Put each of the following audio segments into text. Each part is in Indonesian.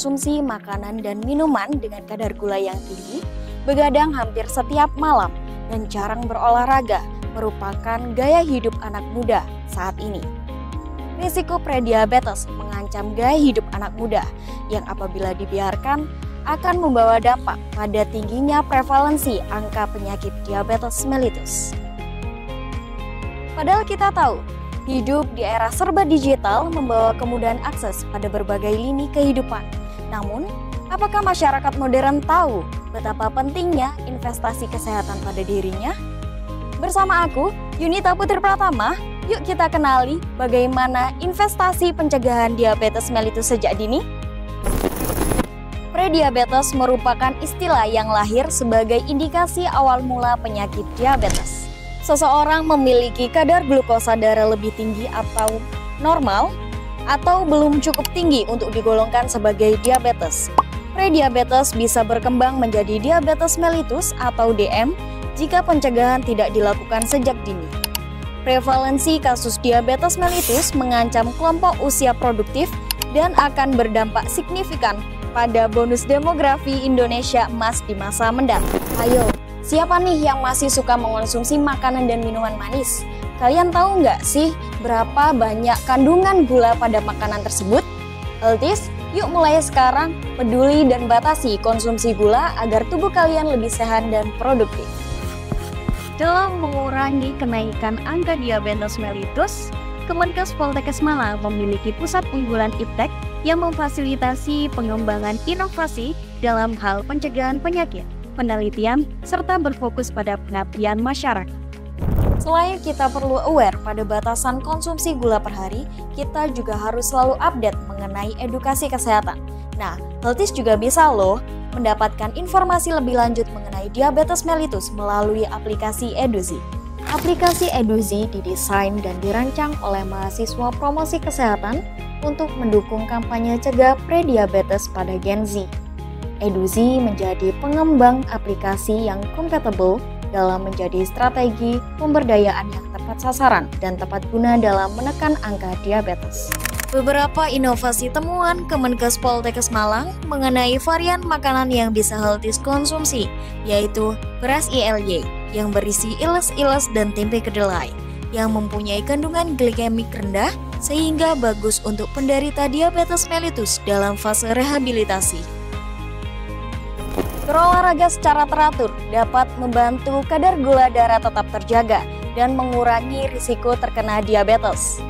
mengkonsumsi makanan dan minuman dengan kadar gula yang tinggi, begadang hampir setiap malam, dan jarang berolahraga merupakan gaya hidup anak muda saat ini. Risiko prediabetes mengancam gaya hidup anak muda yang apabila dibiarkan akan membawa dampak pada tingginya prevalensi angka penyakit diabetes mellitus. Padahal kita tahu, hidup di era serba digital membawa kemudahan akses pada berbagai lini kehidupan. Namun, apakah masyarakat modern tahu betapa pentingnya investasi kesehatan pada dirinya? Bersama aku, Yunita Putri Pratama, yuk kita kenali bagaimana investasi pencegahan diabetes mellitus sejak dini. Prediabetes merupakan istilah yang lahir sebagai indikasi awal mula penyakit diabetes. Seseorang memiliki kadar glukosa darah lebih tinggi atau normal atau belum cukup tinggi untuk digolongkan sebagai diabetes. Prediabetes bisa berkembang menjadi diabetes mellitus atau DM jika pencegahan tidak dilakukan sejak dini. Prevalensi kasus diabetes mellitus mengancam kelompok usia produktif dan akan berdampak signifikan pada bonus demografi Indonesia emas di masa mendatang. Ayo, siapa nih yang masih suka mengonsumsi makanan dan minuman manis? Kalian tahu nggak sih berapa banyak kandungan gula pada makanan tersebut? Healthies, yuk mulai sekarang peduli dan batasi konsumsi gula agar tubuh kalian lebih sehat dan produktif. Dalam mengurangi kenaikan angka diabetes mellitus, Kemenkes Poltekkes Malang memiliki pusat unggulan IPTEK yang memfasilitasi pengembangan inovasi dalam hal pencegahan penyakit, penelitian, serta berfokus pada pengabdian masyarakat. Selain kita perlu aware pada batasan konsumsi gula per hari, kita juga harus selalu update mengenai edukasi kesehatan. Nah, Healthies juga bisa loh mendapatkan informasi lebih lanjut mengenai diabetes mellitus melalui aplikasi Eduzi. Aplikasi Eduzi didesain dan dirancang oleh mahasiswa promosi kesehatan untuk mendukung kampanye cegah prediabetes pada Gen Z. Eduzi menjadi pengembang aplikasi yang kompatibel dalam menjadi strategi pemberdayaan yang tepat sasaran dan tepat guna dalam menekan angka diabetes. Beberapa inovasi temuan Kemenkes Poltekkes Malang mengenai varian makanan yang bisa Healthies konsumsi, yaitu beras ILY yang berisi iles-iles dan tempe kedelai, yang mempunyai kandungan glikemik rendah sehingga bagus untuk penderita diabetes mellitus dalam fase rehabilitasi. Berolahraga secara teratur dapat membantu kadar gula darah tetap terjaga dan mengurangi risiko terkena diabetes.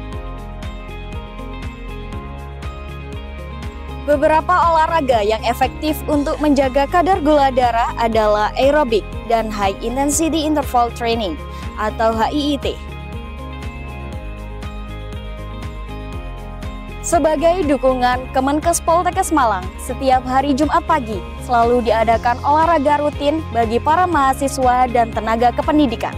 Beberapa olahraga yang efektif untuk menjaga kadar gula darah adalah aerobik dan high intensity interval training atau HIIT. Sebagai dukungan Kemenkes Poltekkes Malang, setiap hari Jumat pagi selalu diadakan olahraga rutin bagi para mahasiswa dan tenaga kependidikan.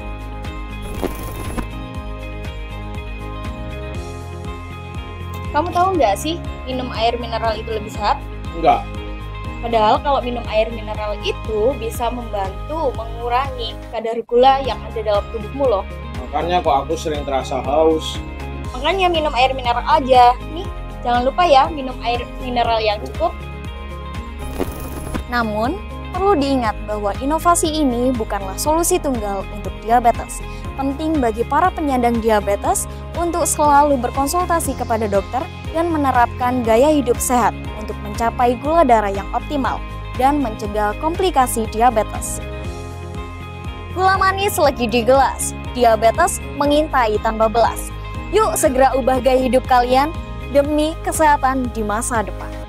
Kamu tahu nggak sih, minum air mineral itu lebih sehat? Enggak. Padahal kalau minum air mineral itu bisa membantu mengurangi kadar gula yang ada dalam tubuhmu loh. Makanya kok aku sering terasa haus. Makanya minum air mineral aja. Nih, jangan lupa ya minum air mineral yang cukup. Namun, perlu diingat bahwa inovasi ini bukanlah solusi tunggal untuk diabetes. Penting bagi para penyandang diabetes untuk selalu berkonsultasi kepada dokter dan menerapkan gaya hidup sehat untuk mencapai gula darah yang optimal dan mencegah komplikasi diabetes. Gula manis lagi di gelas, diabetes mengintai tanpa belas. Yuk segera ubah gaya hidup kalian demi kesehatan di masa depan.